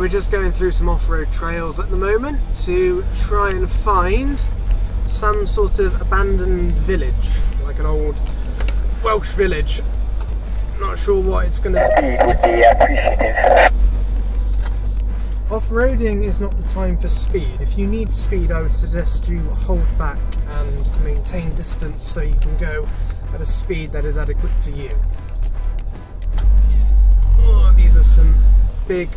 we're just going through some off-road trails at the moment to try and find some sort of abandoned village, like an old Welsh village. Not sure what it's going to be. Off-roading is not the time for speed. If you need speed, I would suggest you hold back and maintain distance so you can go at a speed that is adequate to you. Oh, these are some big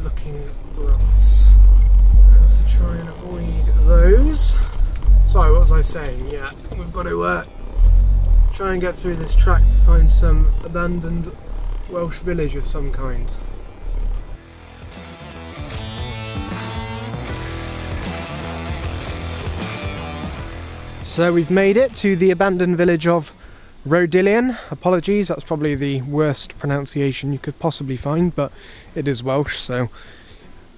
looking ruts. I have to try and avoid those. Sorry, what was I saying? Yeah, we've got to try and get through this track to find some abandoned Welsh village of some kind. So we've made it to the abandoned village of Rhiwddolion. Apologies, that's probably the worst pronunciation you could possibly find, but it is Welsh, so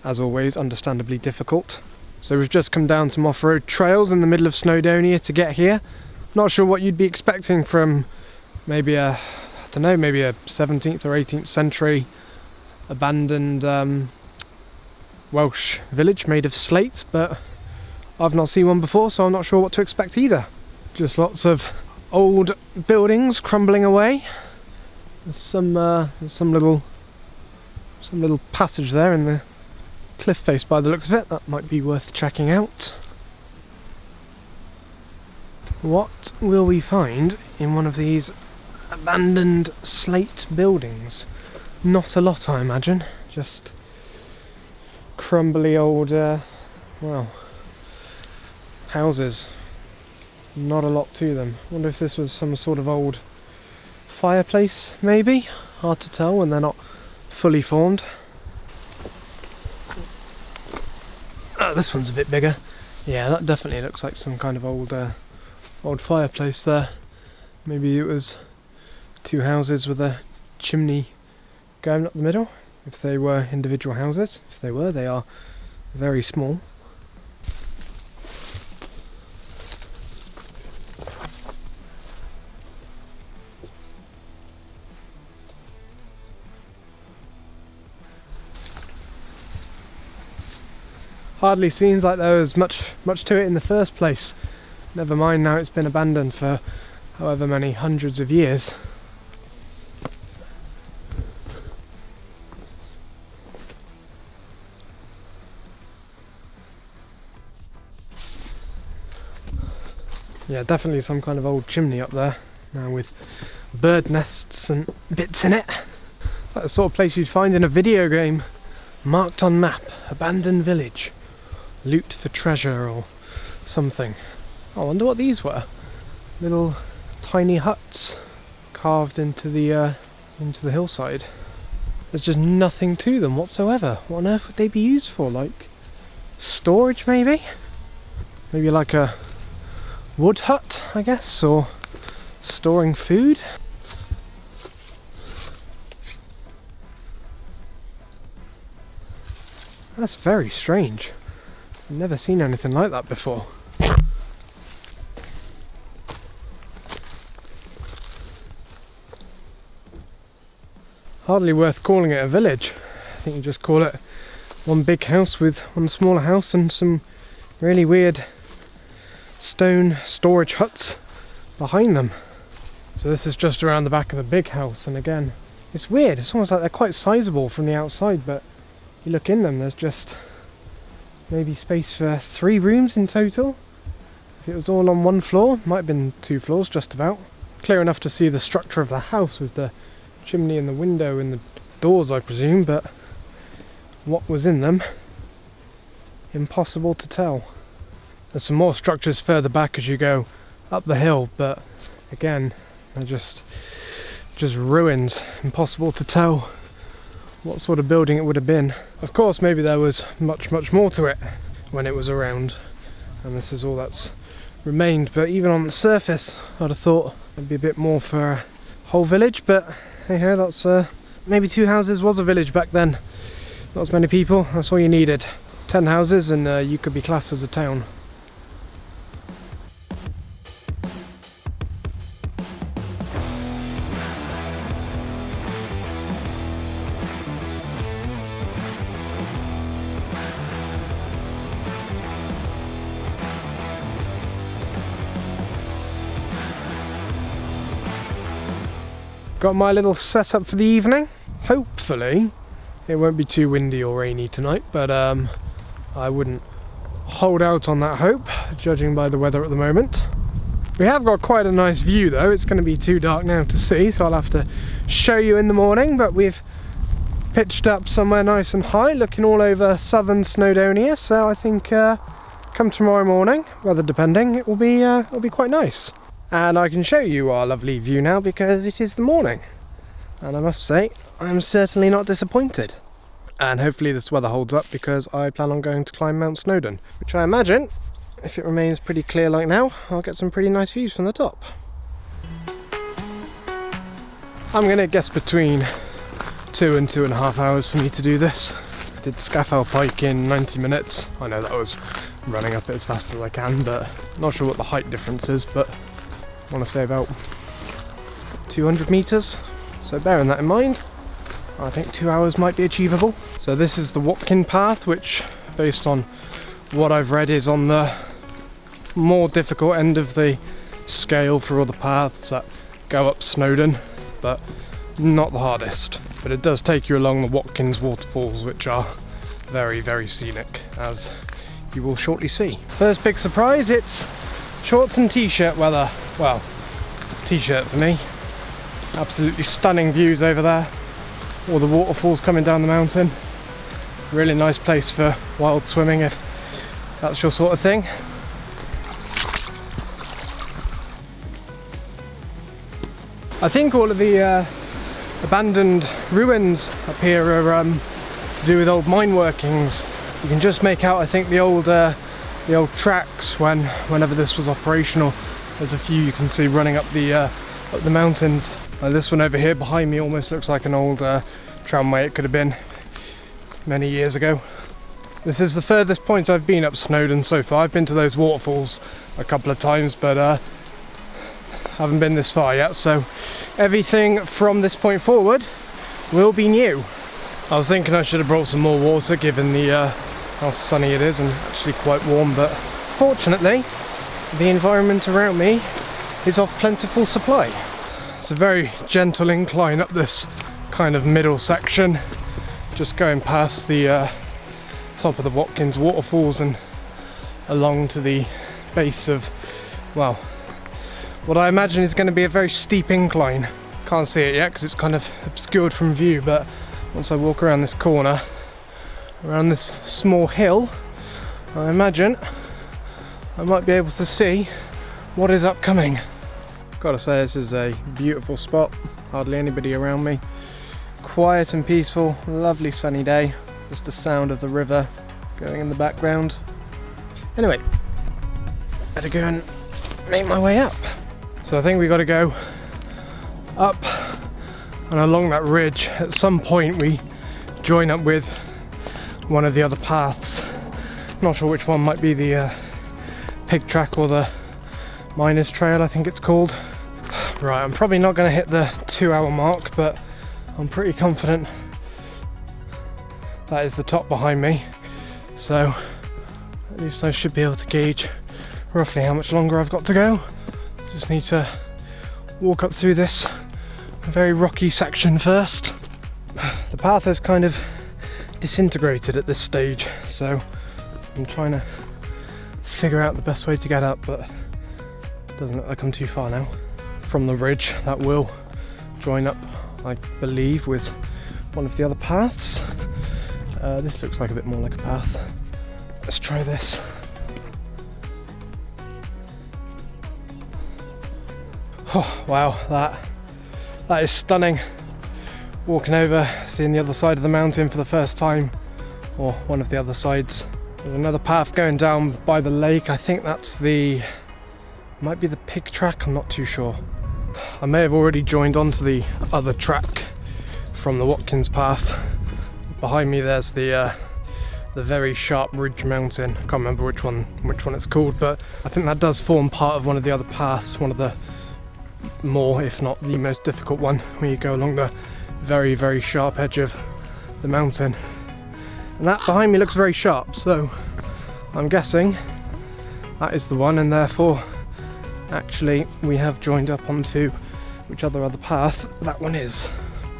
as always, understandably difficult. So we've just come down some off-road trails in the middle of Snowdonia to get here. Not sure what you'd be expecting from maybe I don't know, maybe a 17th or 18th century abandoned Welsh village made of slate, but I've not seen one before, so I'm not sure what to expect either. Just lots of old buildings crumbling away. There's some little passage there in the cliff face by the looks of it. That might be worth checking out. What will we find in one of these abandoned slate buildings? Not a lot, I imagine. Just crumbly old, well, houses. Not a lot to them. Wonder if this was some sort of old fireplace, maybe? Hard to tell when they're not fully formed. Oh, this one's a bit bigger. Yeah, that definitely looks like some kind of old fireplace there. Maybe it was two houses with a chimney going up the middle, if they were individual houses. If they were, they are very small. Hardly seems like there was much to it in the first place. Never mind now it's been abandoned for however many hundreds of years. Yeah, definitely some kind of old chimney up there now with bird nests and bits in it. Like the sort of place you'd find in a video game. Marked on map, abandoned village. Loot for treasure or something. I wonder what these were. Little tiny huts carved into the hillside. There's just nothing to them whatsoever. What on earth would they be used for? Like storage maybe? Maybe like a wood hut, I guess, or storing food? That's very strange. I've never seen anything like that before. Hardly worth calling it a village. I think you just call it one big house with one smaller house and some really weird stone storage huts behind them. So this is just around the back of a big house, and again, it's weird. It's almost like they're quite sizable from the outside, but you look in them, there's just maybe space for 3 rooms in total. If it was all on one floor, might have been 2 floors just about. Clear enough to see the structure of the house with the chimney and the window and the doors, I presume, but what was in them, impossible to tell. There's some more structures further back as you go up the hill, but again, they're just ruins. Impossible to tell what sort of building it would have been. Of course, maybe there was much more to it when it was around, and this is all that's remained. But even on the surface, I'd have thought there'd be a bit more for a whole village. But hey ho, that's maybe 2 houses was a village back then. Not as many people. That's all you needed. 10 houses, and you could be classed as a town. got my little setup for the evening. Hopefully it won't be too windy or rainy tonight, but I wouldn't hold out on that hope, judging by the weather at the moment. We have got quite a nice view though. It's going to be too dark now to see, so I'll have to show you in the morning, but we've pitched up somewhere nice and high, looking all over southern Snowdonia, so I think come tomorrow morning, weather depending, it'll be quite nice. And I can show you our lovely view now because it is the morning. And I must say, I'm certainly not disappointed. And hopefully this weather holds up because I plan on going to climb Mount Snowdon, which I imagine, if it remains pretty clear like now, I'll get some pretty nice views from the top. I'm going to guess between 2 and 2.5 hours for me to do this. I did Scafell Pike in 90 minutes. I know that I was running up it as fast as I can, but not sure what the height difference is, but I want to say about 200 meters. So bearing that in mind, I think 2 hours might be achievable. So this is the Watkin path, which, based on what I've read, is on the more difficult end of the scale for all the paths that go up Snowdon, but not the hardest. But it does take you along the Watkins waterfalls, which are very, very scenic, as you will shortly see. First big surprise, it's shorts and t-shirt weather. Well, t-shirt for me. Absolutely stunning views over there. All the waterfalls coming down the mountain. Really nice place for wild swimming if that's your sort of thing. I think all of the abandoned ruins up here are to do with old mine workings. You can just make out, I think, the old tracks whenever this was operational. There's a few you can see running up the mountains. This one over here behind me almost looks like an old tramway. It could have been many years ago. This is the furthest point I've been up Snowdon so far. I've been to those waterfalls a couple of times, but haven't been this far yet, so everything from this point forward will be new. I was thinking I should have brought some more water given the how sunny it is and actually quite warm, but fortunately the environment around me is of plentiful supply. It's a very gentle incline up this kind of middle section, just going past the top of the Watkins waterfalls and along to the base of, well, what I imagine is going to be a very steep incline. Can't see it yet because it's kind of obscured from view, but once I walk around this corner, around this small hill, I imagine I might be able to see what is upcoming. Gotta say, this is a beautiful spot, hardly anybody around me. Quiet and peaceful, lovely sunny day, just the sound of the river going in the background. Anyway, better go and make my way up. So I think we got to go up and along that ridge. At some point we join up with one of the other paths. Not sure which one, might be the pig track or the miners trail, I think it's called. Right, I'm probably not going to hit the 2 hour mark, but I'm pretty confident that is the top behind me. So at least I should be able to gauge roughly how much longer I've got to go. Just need to walk up through this very rocky section first. The path is kind of disintegrated at this stage, so I'm trying to figure out the best way to get up, but it doesn't look like I'm too far now from the ridge. That will join up, I believe, with one of the other paths. This looks like a bit more like a path. Let's try this. Oh wow, that is stunning. Walking over, seeing the other side of the mountain for the first time, or one of the other sides. There's another path going down by the lake. I think that's might be the pig track, I'm not too sure. I may have already joined onto the other track from the Watkins path. Behind me there's the very sharp ridge mountain. I can't remember which one it's called, but I think that does form part of one of the other paths, one of the more, if not the most difficult one, where you go along the very, very sharp edge of the mountain. And that behind me looks very sharp, so I'm guessing that is the one, and therefore actually we have joined up onto which other path that one is.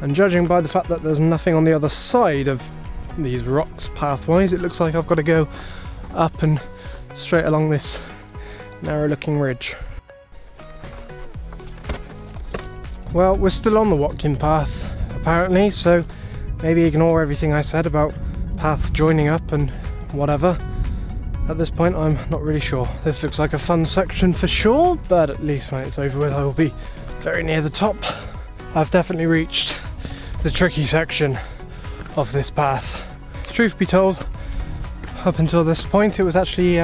And judging by the fact that there's nothing on the other side of these rocks pathwise, it looks like I've got to go up and straight along this narrow looking ridge. Well, we're still on the walking path apparently, so maybe ignore everything I said about paths joining up and whatever. At this point I'm not really sure. This looks like a fun section for sure, but at least when it's over with I will be very near the top. I've definitely reached the tricky section of this path. Truth be told, up until this point it was actually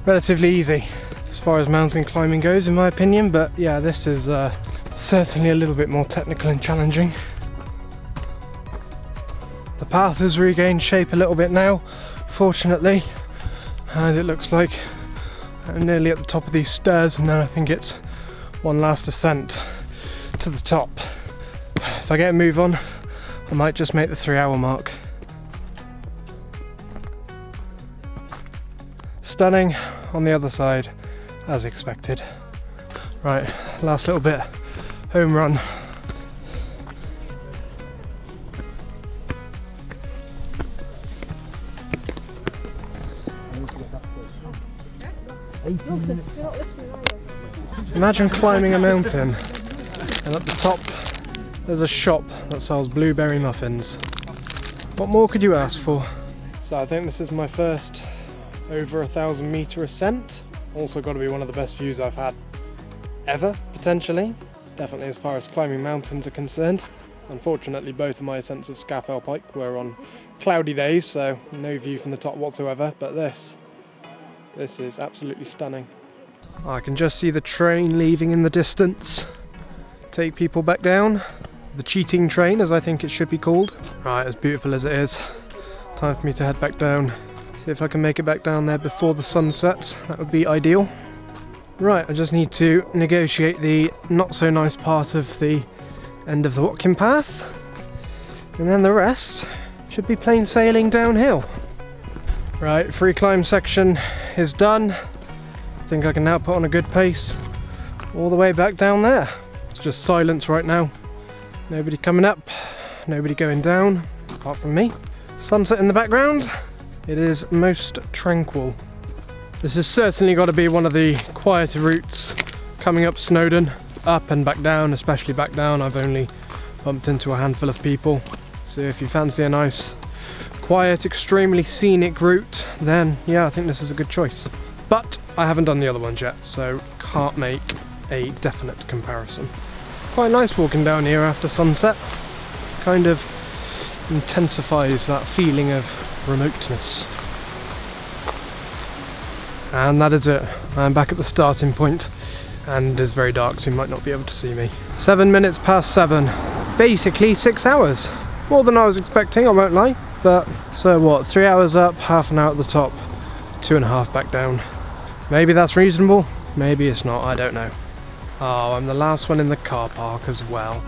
relatively easy as far as mountain climbing goes in my opinion, but yeah, this is certainly a little bit more technical and challenging. The path has regained shape a little bit now, fortunately, and it looks like I'm nearly at the top of these stairs, and then I think it's one last ascent to the top. If I get a move on, I might just make the 3-hour mark. Stunning on the other side, as expected. Right, last little bit, home run. Imagine climbing a mountain and at the top there's a shop that sells blueberry muffins. What more could you ask for? So I think this is my first over 1,000 metre ascent. Also got to be one of the best views I've had ever, potentially. Definitely as far as climbing mountains are concerned. Unfortunately both of my ascents of Scafell Pike were on cloudy days, so no view from the top whatsoever, but this is absolutely stunning. I can just see the train leaving in the distance. Take people back down. The cheating train, as I think it should be called. Right, as beautiful as it is, time for me to head back down. See if I can make it back down there before the sun sets. That would be ideal. Right, I just need to negotiate the not so nice part of the end of the walking path. And then the rest should be plain sailing downhill. Right, free climb section is done. I think I can now put on a good pace all the way back down there. It's just silence right now. Nobody coming up, nobody going down, apart from me. Sunset in the background. It is most tranquil. This has certainly got to be one of the quieter routes coming up Snowdon. Up and back down, especially back down, I've only bumped into a handful of people. So if you fancy a nice, quiet, extremely scenic route, then yeah, I think this is a good choice. But I haven't done the other ones yet, so can't make a definite comparison. Quite nice walking down here after sunset. Kind of intensifies that feeling of remoteness. And that is it. I'm back at the starting point, and it's very dark, so you might not be able to see me. 7 minutes past 7. Basically 6 hours. More than I was expecting, I won't lie. But, so what, 3 hours up, half an hour at the top, 2.5 back down. Maybe that's reasonable, maybe it's not, I don't know. Oh, I'm the last one in the car park as well.